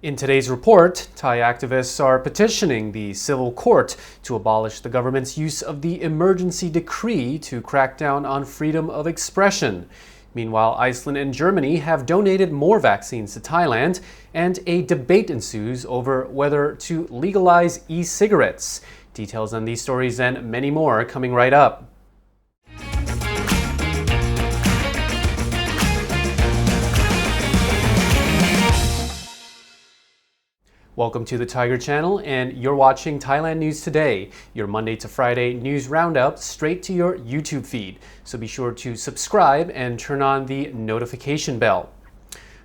In today's report, Thai activists are petitioning the civil court to abolish the government's use of the emergency decree to crack down on freedom of expression. Meanwhile, Iceland and Germany have donated more vaccines to Thailand, and a debate ensues over whether to legalize e-cigarettes. Details on these stories and many more coming right up. Welcome to the Thaiger channel, and you're watching Thailand News Today, your Monday to Friday news roundup straight to your YouTube feed. So be sure to subscribe and turn on the notification bell.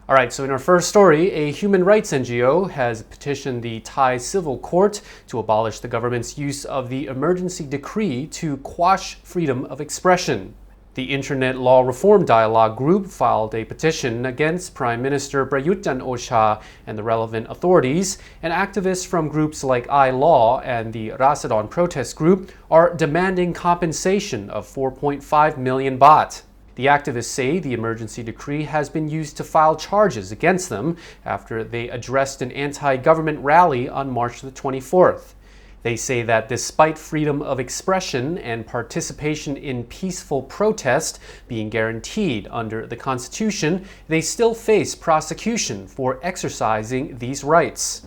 All right, so in our first story, a human rights NGO has petitioned the Thai civil court to abolish the government's use of the emergency decree to quash freedom of expression. The Internet Law Reform Dialogue Group filed a petition against Prime Minister Prayut Chan-o-cha and the relevant authorities, and activists from groups like iLaw and the Rasadon Protest Group are demanding compensation of 4.5 million baht. The activists say the emergency decree has been used to file charges against them after they addressed an anti-government rally on March the 24th. They say that despite freedom of expression and participation in peaceful protest being guaranteed under the Constitution, they still face prosecution for exercising these rights.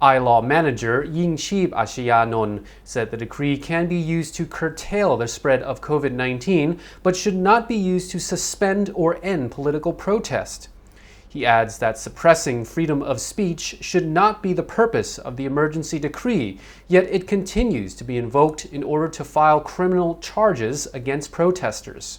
iLaw manager Yingchib Ashiyanon said the decree can be used to curtail the spread of COVID-19, but should not be used to suspend or end political protest. He adds that suppressing freedom of speech should not be the purpose of the emergency decree, yet it continues to be invoked in order to file criminal charges against protesters.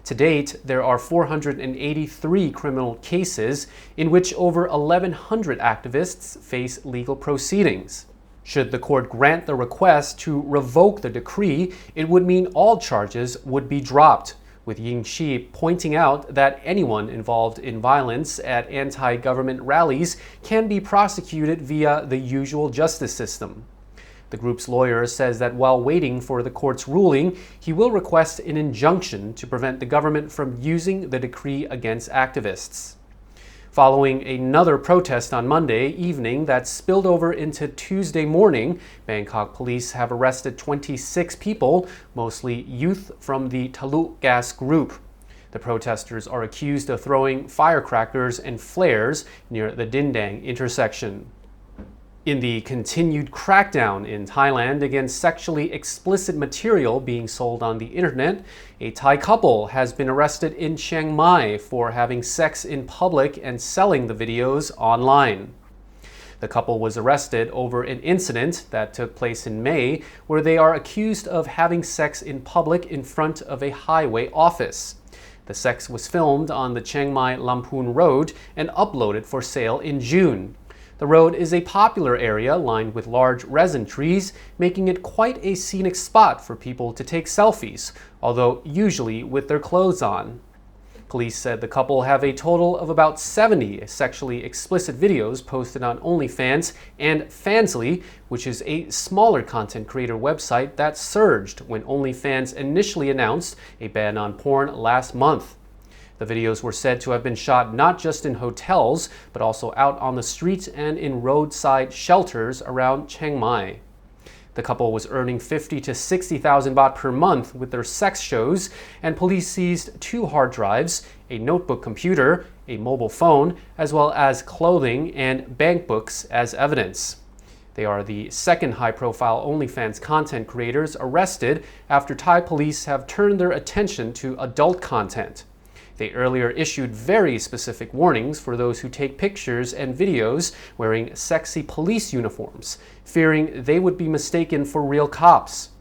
To date, there are 483 criminal cases in which over 1,100 activists face legal proceedings. Should the court grant the request to revoke the decree, it would mean all charges would be dropped, with Yingchib pointing out that anyone involved in violence at anti-government rallies can be prosecuted via the usual justice system. The group's lawyer says that while waiting for the court's ruling, he will request an injunction to prevent the government from using the decree against activists. Following another protest on Monday evening that spilled over into Tuesday morning, Bangkok police have arrested 26 people, mostly youth from the Talu Gas group. The protesters are accused of throwing firecrackers and flares near the Dindang intersection. In the continued crackdown in Thailand against sexually explicit material being sold on the internet, a Thai couple has been arrested in Chiang Mai for having sex in public and selling the videos online. The couple was arrested over an incident that took place in May, where they are accused of having sex in public in front of a highway office. The sex was filmed on the Chiang Mai Lamphun Road and uploaded for sale in June. The road is a popular area lined with large resin trees, making it quite a scenic spot for people to take selfies, although usually with their clothes on. Police said the couple have a total of about 70 sexually explicit videos posted on OnlyFans and Fansly, which is a smaller content creator website that surged when OnlyFans initially announced a ban on porn last month. The videos were said to have been shot not just in hotels, but also out on the streets and in roadside shelters around Chiang Mai. The couple was earning 50 to 60,000 baht per month with their sex shows, and police seized 2 hard drives, a notebook computer, a mobile phone, as well as clothing and bank books as evidence. They are the second high-profile OnlyFans content creators arrested after Thai police have turned their attention to adult content. They earlier issued very specific warnings for those who take pictures and videos wearing sexy police uniforms, fearing they would be mistaken for real cops.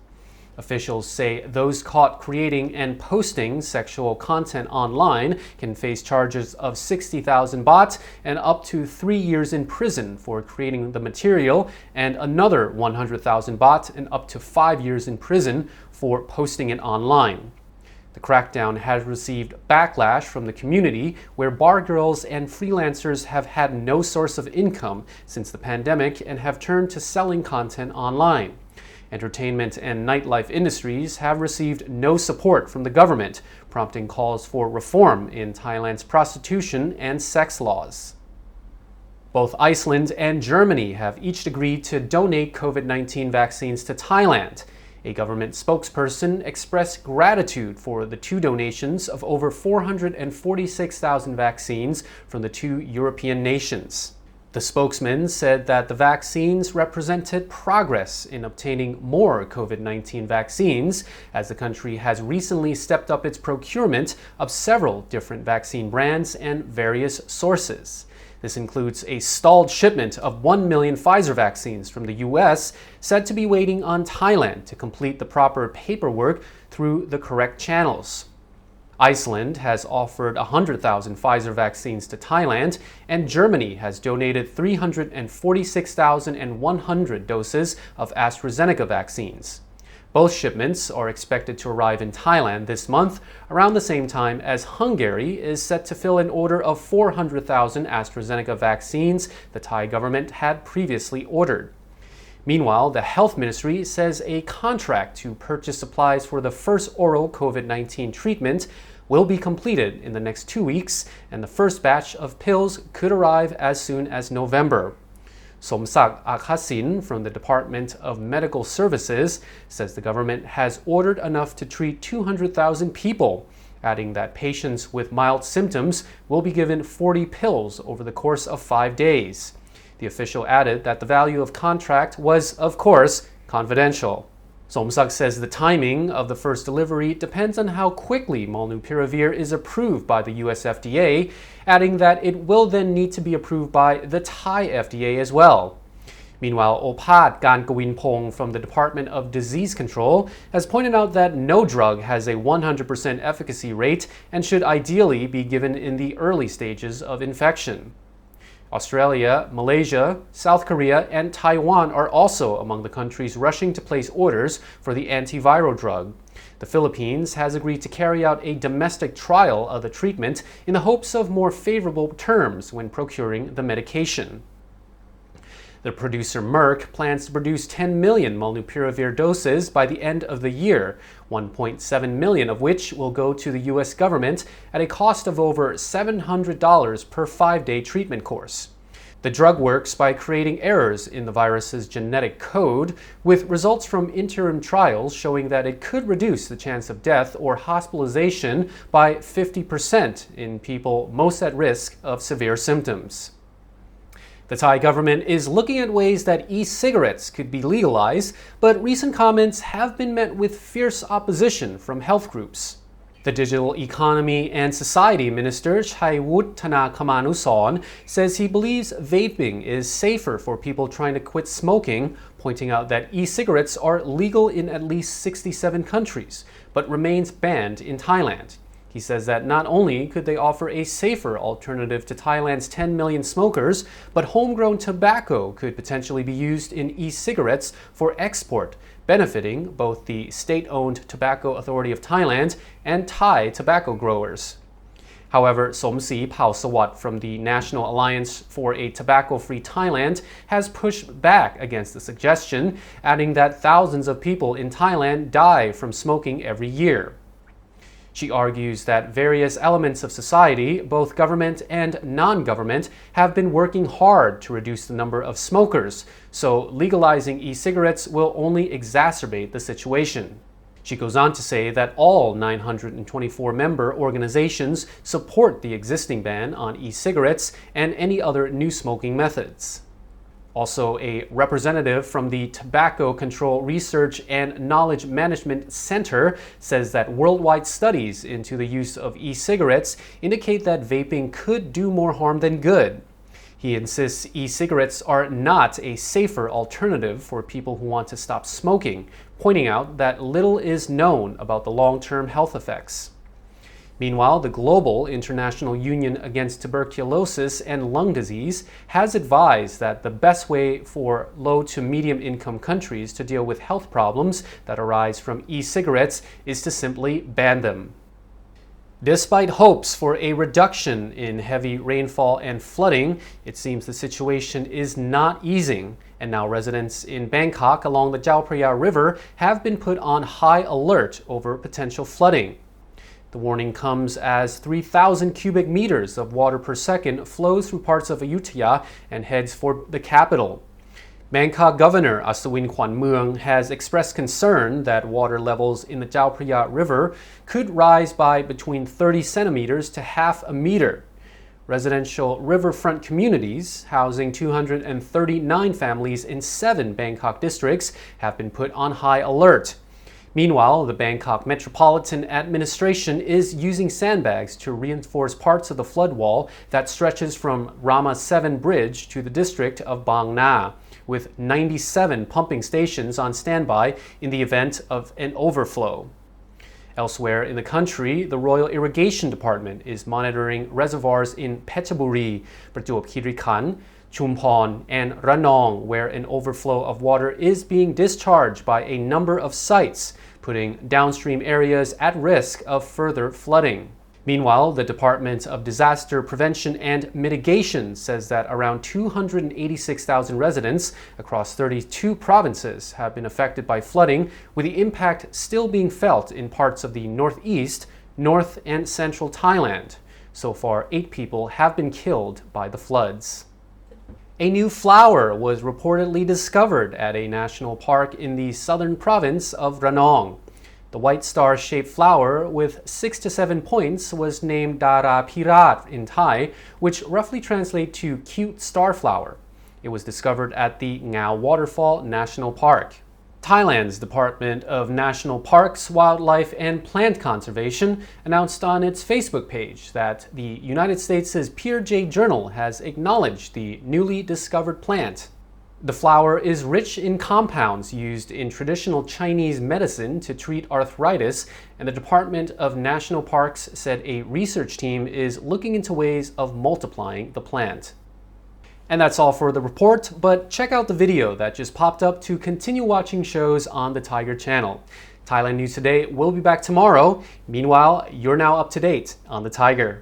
Officials say those caught creating and posting sexual content online can face charges of 60,000 baht and up to 3 years in prison for creating the material, and another 100,000 baht and up to 5 years in prison for posting it online. The crackdown has received backlash from the community, where bar girls and freelancers have had no source of income since the pandemic and have turned to selling content online. Entertainment and nightlife industries have received no support from the government, prompting calls for reform in Thailand's prostitution and sex laws. Both Iceland and Germany have each agreed to donate COVID-19 vaccines to Thailand. A government spokesperson expressed gratitude for the two donations of over 446,000 vaccines from the two European nations. The spokesman said that the vaccines represented progress in obtaining more COVID-19 vaccines, as the country has recently stepped up its procurement of several different vaccine brands and various sources. This includes a stalled shipment of 1 million Pfizer vaccines from the US, said to be waiting on Thailand to complete the proper paperwork through the correct channels. Iceland has offered 100,000 Pfizer vaccines to Thailand, and Germany has donated 346,100 doses of AstraZeneca vaccines. Both shipments are expected to arrive in Thailand this month, around the same time as Hungary is set to fill an order of 400,000 AstraZeneca vaccines the Thai government had previously ordered. Meanwhile, the Health Ministry says a contract to purchase supplies for the first oral COVID-19 treatment will be completed in the next 2 weeks, and the first batch of pills could arrive as soon as November. Somsak Akhasin from the Department of Medical Services says the government has ordered enough to treat 200,000 people, adding that patients with mild symptoms will be given 40 pills over the course of 5 days. The official added that the value of contract was, of course, confidential. Somsak says the timing of the first delivery depends on how quickly molnupiravir is approved by the US FDA, adding that it will then need to be approved by the Thai FDA as well. Meanwhile, Opat Gankawinpong from the Department of Disease Control has pointed out that no drug has a 100% efficacy rate and should ideally be given in the early stages of infection. Australia, Malaysia, South Korea, and Taiwan are also among the countries rushing to place orders for the antiviral drug. The Philippines has agreed to carry out a domestic trial of the treatment in the hopes of more favorable terms when procuring the medication. The producer Merck plans to produce 10 million molnupiravir doses by the end of the year, 1.7 million of which will go to the US government at a cost of over $700 per 5-day treatment course. The drug works by creating errors in the virus's genetic code, with results from interim trials showing that it could reduce the chance of death or hospitalization by 50% in people most at risk of severe symptoms. The Thai government is looking at ways that e-cigarettes could be legalized, but recent comments have been met with fierce opposition from health groups. The Digital Economy and Society Minister Chaywut Thanakamanusorn says he believes vaping is safer for people trying to quit smoking, pointing out that e-cigarettes are legal in at least 67 countries, but remains banned in Thailand. He says that not only could they offer a safer alternative to Thailand's 10 million smokers, but homegrown tobacco could potentially be used in e-cigarettes for export, benefiting both the state-owned Tobacco Authority of Thailand and Thai tobacco growers. However, Somsi Pausawat from the National Alliance for a Tobacco-Free Thailand has pushed back against the suggestion, adding that thousands of people in Thailand die from smoking every year. She argues that various elements of society, both government and non-government, have been working hard to reduce the number of smokers, so legalizing e-cigarettes will only exacerbate the situation. She goes on to say that all 924 member organizations support the existing ban on e-cigarettes and any other new smoking methods. Also, a representative from the Tobacco Control Research and Knowledge Management Center says that worldwide studies into the use of e-cigarettes indicate that vaping could do more harm than good. He insists e-cigarettes are not a safer alternative for people who want to stop smoking, pointing out that little is known about the long-term health effects. Meanwhile, the Global International Union Against Tuberculosis and Lung Disease has advised that the best way for low to medium income countries to deal with health problems that arise from e-cigarettes is to simply ban them. Despite hopes for a reduction in heavy rainfall and flooding, it seems the situation is not easing, and now residents in Bangkok along the Chao Phraya River have been put on high alert over potential flooding. The warning comes as 3,000 cubic meters of water per second flows through parts of Ayutthaya and heads for the capital. Bangkok Governor Asawin Kwanmueang has expressed concern that water levels in the Chao Phraya River could rise by between 30 centimeters to half a meter. Residential riverfront communities, housing 239 families in 7 Bangkok districts, have been put on high alert. Meanwhile, the Bangkok Metropolitan Administration is using sandbags to reinforce parts of the flood wall that stretches from Rama 7 Bridge to the district of Bang Na, with 97 pumping stations on standby in the event of an overflow. Elsewhere in the country, the Royal Irrigation Department is monitoring reservoirs in Phetchaburi, Prachuap Khiri Khan, Chumphon, and Ranong, where an overflow of water is being discharged by a number of sites, putting downstream areas at risk of further flooding. Meanwhile, the Department of Disaster Prevention and Mitigation says that around 286,000 residents across 32 provinces have been affected by flooding, with the impact still being felt in parts of the northeast, north, and central Thailand. So far, 8 people have been killed by the floods. A new flower was reportedly discovered at a national park in the southern province of Ranong. The white star-shaped flower with 6 to 7 points was named Dara Pirat in Thai, which roughly translates to cute starflower. It was discovered at the Ngao Waterfall National Park. Thailand's Department of National Parks, Wildlife and Plant Conservation announced on its Facebook page that the United States' Peer J Journal has acknowledged the newly discovered plant. The flower is rich in compounds used in traditional Chinese medicine to treat arthritis, and the Department of National Parks said a research team is looking into ways of multiplying the plant. And that's all for the report, but check out the video that just popped up to continue watching shows on the Thaiger channel. Thailand News Today will be back tomorrow. Meanwhile, you're now up to date on the Thaiger.